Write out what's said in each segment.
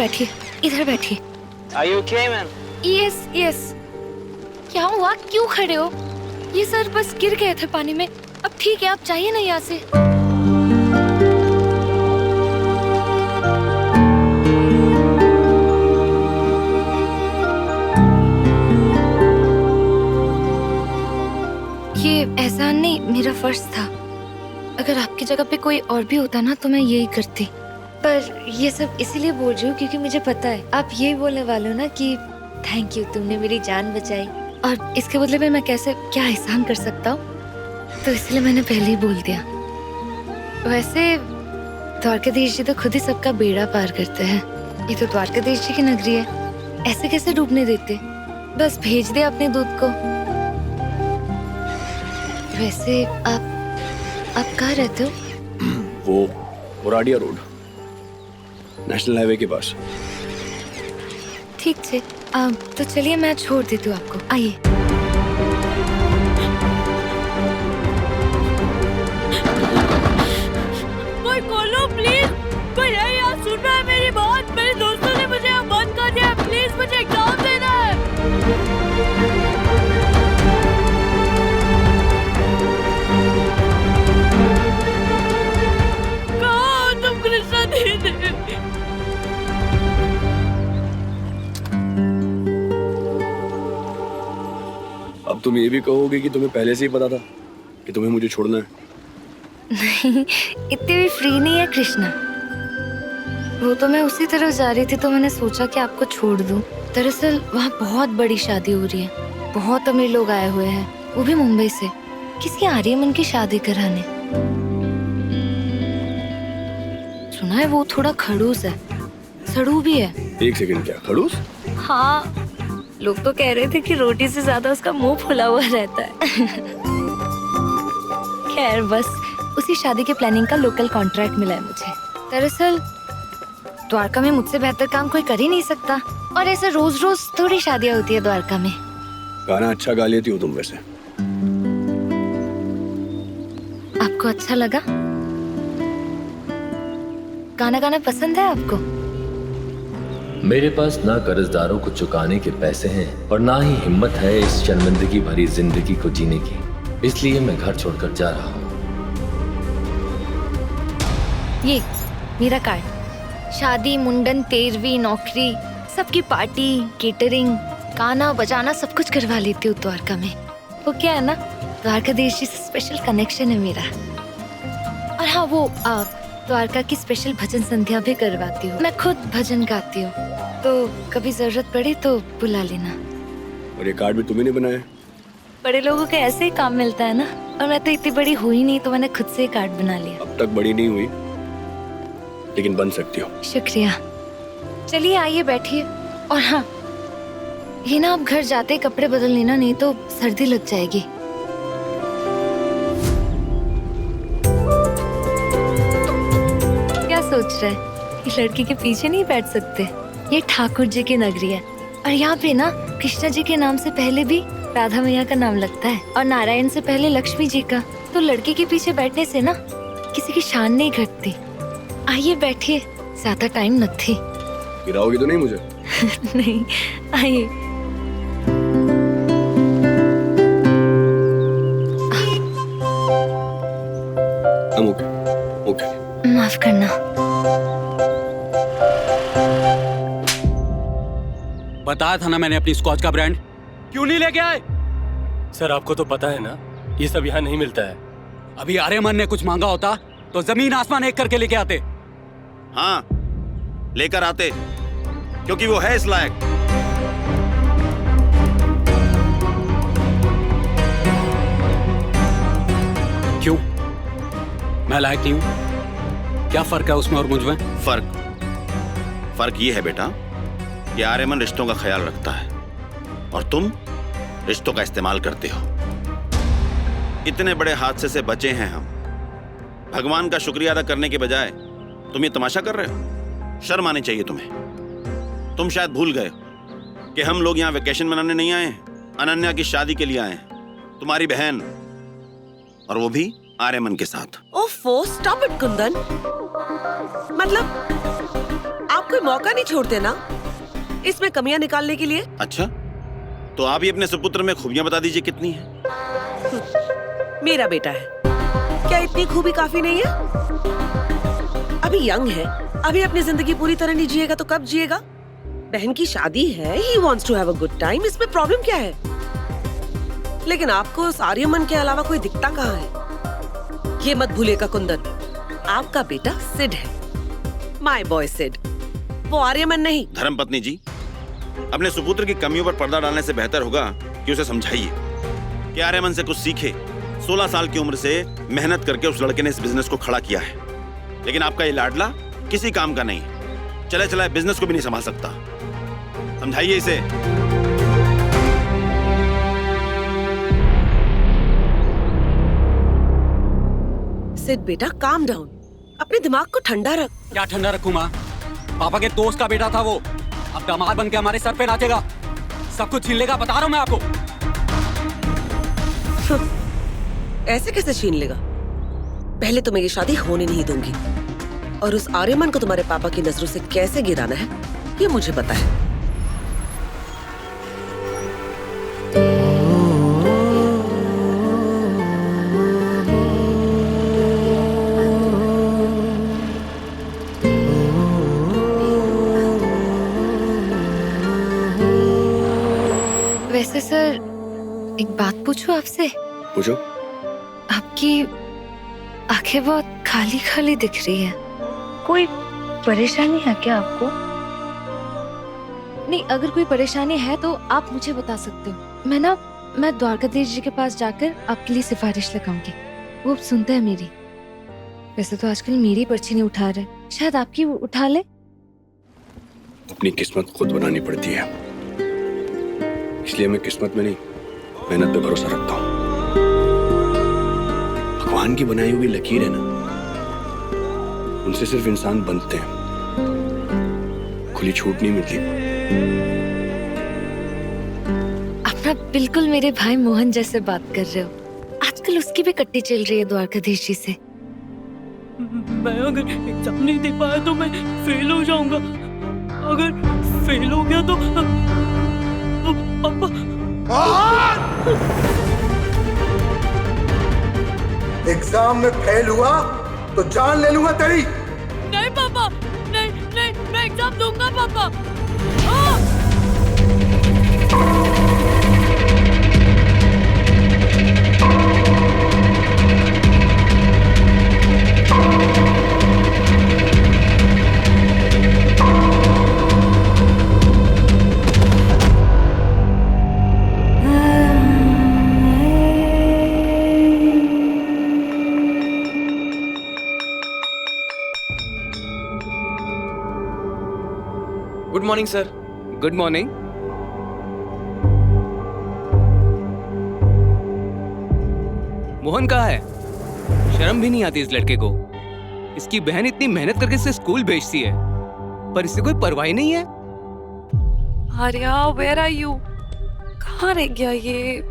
बैठिए, इधर बैठिए। Are you okay, man? Yes yes. क्या हुआ, क्यों खड़े हो? ये सर बस गिर गए थे पानी में। अब ठीक है, आप जाइए ना यहाँ से। ये एहसान नहीं, मेरा फर्ज था। अगर आपकी जगह पे कोई और भी होता ना तो मैं यही करती। पर ये सब इसीलिए बोल रही हूँ क्योंकि मुझे पता है आप यही बोलने वाले हो ना कि थैंक यू, तुमने मेरी जान बचाई। और इसके बदले में मैं कैसे क्या एहसान कर सकता हूँ, तो इसलिए मैंने पहले ही बोल दिया। वैसे द्वारकाधीश जी तो खुद ही सबका बेड़ा पार करते हैं। ये तो द्वारकाधीश जी की नगरी है, ऐसे कैसे डूबने देते। बस भेज दे अपने दूध को। वैसे आप कहाँ रहते हो? वो मोराडिया रोड, नेशनल हाईवे के पास। ठीक है, तो चलिए मैं छोड़ देती हूँ आपको, आइए। कोई खोलो प्लीज, कोई है यहाँ, सुन रहा है मेरी बात? मेरे दोस्तों ने मुझे यहाँ बंद कर दिया, प्लीज मुझे एग्जाम देना है। कहाँ हो तुम कृष्णा दीदी? अब तुम ये भी कहोगे कि तुम्हें पहले से ही पता था कि तुम्हें मुझे छोड़ना है? नहीं, इतनी भी फ्री नहीं है कृष्णा। वो तो मैं उसी तरफ जा रही थी तो मैंने सोचा कि आपको छोड़ दूं। दरअसल वहाँ बहुत बड़ी शादी हो रही है, बहुत अमीर लोग आए हुए हैं, वो भी मुंबई से। किसी आर्यमन की शादी कराने। सुना है वो थोड़ा खड़ूस है, सड़ू भी है। एक सेकंड, क्या खड़ूस? हाँ, लोग तो कह रहे थे कि रोटी से ज्यादा उसका मुंह फुला हुआ रहता है। खैर, बस उसी शादी के प्लानिंग का लोकल कॉन्ट्रैक्ट मिला है मुझे। दरअसल द्वारका में मुझसे बेहतर काम कोई कर ही नहीं सकता, और ऐसे रोज रोज थोड़ी शादियां होती है द्वारका में। गाना अच्छा गा लेती हो तुम वैसे। आपको अच्छा लगा? गाना गाना पसंद है आपको? मेरे पास ना कर्जदारों को चुकाने के पैसे हैं और ना ही हिम्मत है इस शर्मिंदगी भरी जिंदगी को जीने की, इसलिए मैं घर छोड़कर जा रहा हूँ। ये मेरा कार्ड। शादी, मुंडन, 13वीं, नौकरी, सबकी पार्टी, केटरिंग, गाना बजाना सब कुछ करवा लेती हूँ द्वारका में। वो क्या है ना, द्वारकाधीश जी से स्पेशल कनेक्शन है मेरा। और हाँ, वो द्वारका की स्पेशल भजन संध्या भी करवाती हूँ। मैं खुद भजन गाती हूँ, तो कभी जरूरत पड़े तो बुला लेना। और ये कार्ड भी तुम्ही ने बनाया? बड़े लोगों को ऐसे ही काम मिलता है ना, और मैं तो इतनी बड़ी हुई नहीं तो मैंने खुद से ही कार्ड बना लिया। अब तक बड़ी नहीं हुई, लेकिन बन सकती हो। शुक्रिया। चलिए आइए बैठिए। और हाँ, ये ना आप घर जाते कपड़े बदल लेना, नहीं तो सर्दी लग जाएगी। क्या सोच रहे हैं? ये लड़की के पीछे नहीं बैठ सकते? ये ठाकुर जी की नगरी है, और यहाँ पे ना कृष्णा जी के नाम से पहले भी राधा मैया का नाम लगता है, और नारायण से पहले लक्ष्मी जी का। तो लड़की के पीछे बैठने से ना किसी की शान नहीं घटती। आइए बैठिए, ज्यादा टाइम न थी। गिराओगी तो नहीं मुझे? नहीं, आइए। ओके। माफ करना। बताया था ना मैंने अपनी स्कॉच का ब्रांड, क्यों नहीं लेके आए? सर आपको तो पता है ना, ये सब यहाँ नहीं मिलता है। अभी आर्यमन ने कुछ मांगा होता तो जमीन आसमान एक करके लेके आते। हाँ, लेकर आते, क्योंकि वो है इस लायक। क्यों? मैं लायक नहीं हूं? क्या फर्क है उसमें और मुझ में? फर्क ये है बेटा कि आर्यमन रिश्तों का ख्याल रखता है और तुम रिश्तों का इस्तेमाल करते हो। इतने बड़े हादसे से बचे हैं हम, भगवान का शुक्रिया अदा करने के बजाय तुम ये तमाशा कर रहे हो। शर्म आनी चाहिए तुम्हें। तुम शायद भूल गए कि हम लोग यहाँ वेकेशन मनाने नहीं आए हैं, अनन्या की शादी के लिए आए हैं, तुम्हारी बहन, और वो भी आर्यमन के साथ। ओफो, स्टॉप इट कुंदन। मतलब आप कोई मौका नहीं छोड़ते ना इसमें कमियां निकालने के लिए। अच्छा, तो आप ही अपने सुपुत्र में खूबियां बता दीजिए कितनी है। मेरा बेटा है, क्या इतनी खूबी काफी नहीं है? अभी यंग है, अभी अपनी जिंदगी पूरी तरह नहीं जिएगा तो कब जिएगा? बहन की शादी है, he wants to have a good time, इसमें प्रॉब्लम क्या है? लेकिन आपको उस आर्यमन के अलावा कोई दिखता कहाँ है? ये मत भूलिएगा कुंदन, आपका बेटा सिड है, माय बॉय सिड, वो आर्यमन नहीं। धर्मपत्नी जी, अपने सुपुत्र की कमियों पर पर्दा डालने से बेहतर होगा कि उसे समझाइए कि आर्यमन से कुछ सीखे। 16 साल की उम्र से मेहनत करके उस लड़के ने इस बिजनेस को खड़ा किया है, लेकिन आपका ये लाडला किसी काम का नहीं, चले चलाए बिजनेस को भी नहीं संभाल सकता। समझाइए इसे। सिड बेटा, काम डाउन, अपने दिमाग को ठंडा रख। क्या ठंडा रखूं माँ? पापा के दोस्त का बेटा था वो, अब दामाद बन के हमारे सर पे नाचेगा, सब कुछ छीन लेगा, बता रहा हूं मैं आपको। ऐसे कैसे छीन लेगा? पहले तो मैं ये शादी होने नहीं दूंगी, और उस आर्यमन को तुम्हारे पापा की नजरों से कैसे गिराना है ये मुझे पता है। वैसे सर, एक बात पूछूं आपसे? पूछो। आपकी आंखें बहुत खाली खाली दिख रही है, कोई परेशानी है क्या आपको? नहीं, अगर कोई परेशानी है तो आप मुझे बता सकते हो। मैं द्वारकाधीश जी के पास जाकर आपके लिए सिफारिश लगाऊंगी, वो अब सुनते हैं मेरी। वैसे तो आजकल मेरी पर्ची नहीं उठा रहे, शायद आपकी वो उठा ले। अपनी किस्मत खुद बनानी पड़ती है, इसलिए मैं किस्मत में नहीं, मेहनत पे भरोसा रखता हूँ। भगवान की बनाई हुई लकीर है ना, उनसे सिर्फ इंसान बनते हैं, खुली छूट नहीं मिलती। आप ना बिल्कुल मेरे भाई मोहन जैसे बात कर रहे हो। आजकल उसकी भी कट्टी चल रही है द्वारकाधीश जी से। मैं अगर एग्जाम नहीं दे पाया तो मैं फेल हो जाऊंगा, अगर फेल हो गया तो पापा। एग्जाम में फेल हुआ तो जान ले लूंगा तेरी। नहीं पापा, नहीं नहीं, मैं एग्जाम दूंगा पापा। Good morning sir. Good morning. Mohan कहाँ है? शर्म भी नहीं आती इस लड़के को। इसकी बहन इतनी मेहनत करके इसे स्कूल भेजती है, पर इसे कोई परवाह नहीं है। Arya, where are you? कहाँ रह गया ये?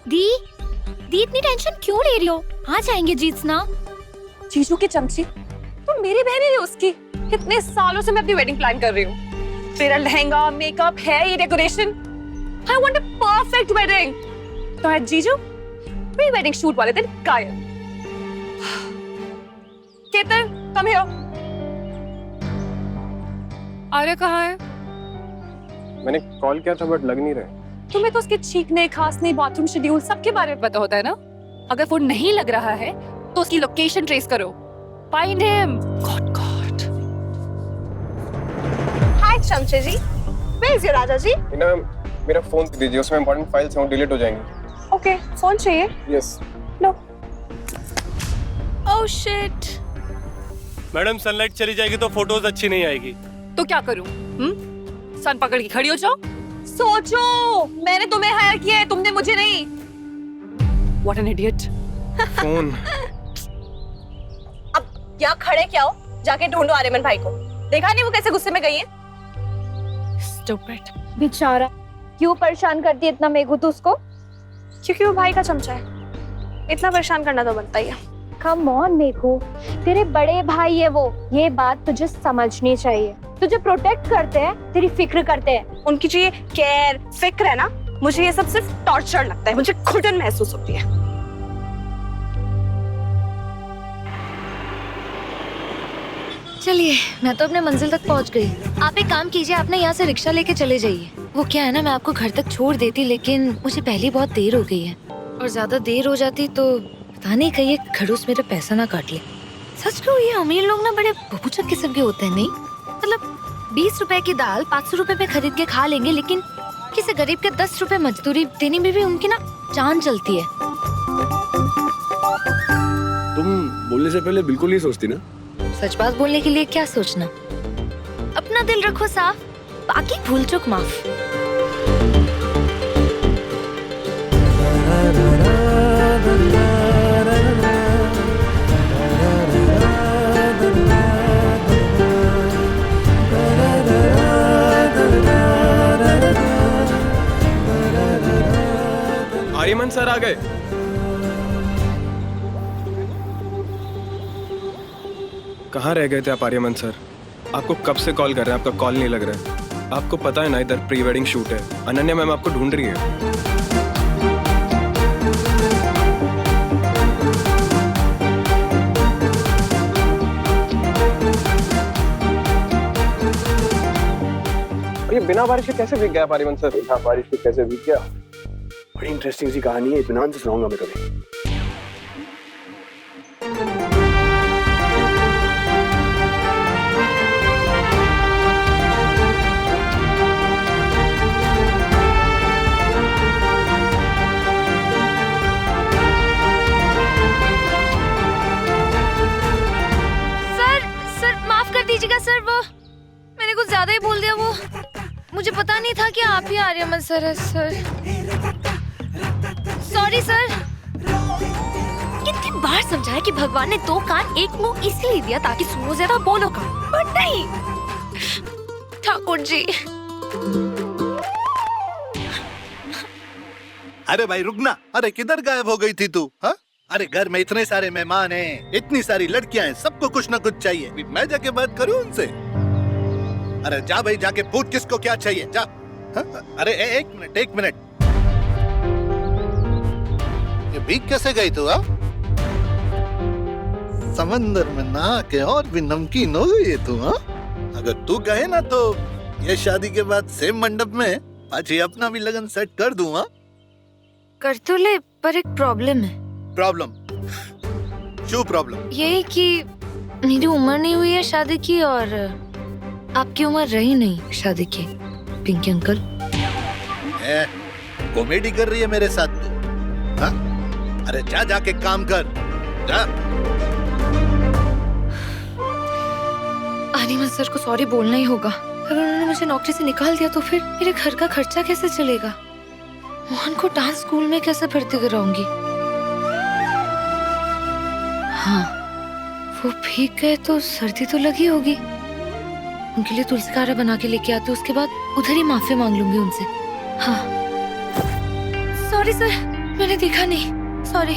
दी इतनी टेंशन क्यों ले रही हो? आ जाएंगे जीतना। जीजू की चमची, तुम मेरी बहन ही हो उसकी। कितने सालों से मैं अपनी वेडिंग प्लान कर रही हूँ। तेरा लहंगा, मेकअप, है ये decoration, I want a perfect wedding. तो है जीजू प्री वेडिंग शूट वाले दिन गायब। Ketan, come here. आर्या कहाँ है? मैंने कॉल किया था बट लग नहीं रहा। तुम्हें तो उसके चीखने, खांसने, बाथरूम शेड्यूल सबके बारे में पता होता है ना। अगर फोन नहीं लग रहा है तो उसकी लोकेशन ट्रेस करो। Find him. गॉड। हाय चमचे जी, where is your raja ji? Ma'am, मेरा फोन दे दीजिए, उसमें इंपॉर्टेंट फाइल्स हैं, डिलीट हो जाएंगी। ओके, फोन चाहिए? यस। लो। Oh shit. मैडम, सनलाइट चली जाएगी तो फोटोज अच्छी नहीं आएगी। तो क्या करूं? सन पकड़ के खड़ी हो जाओ? सोचो, मैंने तुम्हें हायर किया है, तुमने मुझे नहीं। What an idiot। फोन। अब यहाँ खड़े क्या हो? जाके ढूंढो आर्यमन भाई को। देखा नहीं वो कैसे गुस्से में गई है? Stupid। बेचारा, क्यों परेशान करती है इतना मेघू तो उसको? क्योंकि वो भाई का चमचा है, इतना परेशान करना तो बनता ही है। कम ऑन मेघू, तेरे बड़े भाई है वो, ये बात तुझे समझनी चाहिए। तुझे प्रोटेक्ट करते हैं, तेरी फिक्र करते हैं, उनकी जो ये केयर फिक्र है ना, मुझे ये सब सिर्फ टॉर्चर लगता है, मुझे घुटन महसूस होती है। चलिए, मैं तो अपने मंजिल तक पहुंच गई। आप एक काम कीजिए, आप ना यहाँ से रिक्शा लेके चले जाइए। वो क्या है ना, मैं आपको घर तक छोड़ देती, लेकिन मुझे पहले बहुत देर हो गई है और ज्यादा देर हो जाती तो पता नहीं कहीं खड़ूस मेरा पैसा ना काट ले। सच कहूँ, ये अमीर लोग ना बड़े बबूचक किस्म के होते हैं, नहीं? मतलब 20 रुपए की दाल 500 रुपए में खरीद के खा लेंगे, लेकिन किसी गरीब के 10 रुपए मजदूरी देने में भी उनकी ना जान चलती है। तुम बोलने से पहले बिल्कुल नहीं सोचती ना? सच बात बोलने के लिए क्या सोचना, अपना दिल रखो साफ, बाकी भूल चूक माफ। आर्यमन सर आ गए। कहाँ रह गए थे आप आर्यमन सर? आपको कब से कॉल कर रहे हैं, आपका कॉल नहीं लग रहा है। आपको पता है ना इधर प्री वेडिंग शूट है, अनन्या मैम आपको ढूंढ रही है। ये बिना बारिश के कैसे भीग गया आर्यमन सर? बिना बारिश के कैसे भीग गया? बड़ी इंटरेस्टिंग सी कहानी है, इत्मीनान से सुनाऊंगा मैं कभी। दीजिएगा सर, वो मैंने कुछ ज्यादा ही बोल दिया। वो मुझे पता नहीं था कि आप ही आर्यमन सर है सर। Sorry sir. कितनी बार समझाया कि भगवान ने 2 कान 1 मुंह इसलिए दिया ताकि सुनो ज्यादा बोलो का, पर नहीं। ठाकुर जी। अरे भाई रुक ना, अरे किधर गायब हो गई थी तू? हाँ, अरे घर में इतने सारे मेहमान हैं, इतनी सारी लड़कियां हैं, सबको कुछ ना कुछ चाहिए। अभी मैं जाके बात करूं उनसे? अरे जा भाई, जाके पूछ किसको क्या चाहिए, जा। हाँ? अरे एक मिनट, ये भीग कैसे गई तू? समंदर में नहा के और भी नमकीन हो गई है तू। हाँ, अगर तू कहे ना तो ये शादी के बाद सेम मंडप में आज अपना भी लगन सेट कर दूंगा। कर तो ले, पर एक प्रॉब्लम है। प्रॉब्लम? क्यों प्रॉब्लम? यही कि मेरी उम्र नहीं हुई है शादी की और आपकी उम्र रही नहीं शादी की, पिंकी अंकल। कॉमेडी कर रही है मेरे साथ तू? हाँ? अरे जा जाके काम कर, जा। आर्यमन सर को सॉरी बोलना ही होगा। अगर उन्होंने मुझे नौकरी से निकाल दिया तो फिर मेरे घर का खर्चा कैसे चलेगा? मोहन को डांस स्कूल में कैसे भर्ती कराऊंगी? हाँ, वो भीग गए तो सर्दी तो लगी होगी। उनके लिए तुलसी काढ़ा बना के लेके आती हूँ, उसके बाद उधर ही माफी मांग लूंगी उनसे। हाँ, सॉरी सर, मैंने देखा नहीं, सॉरी।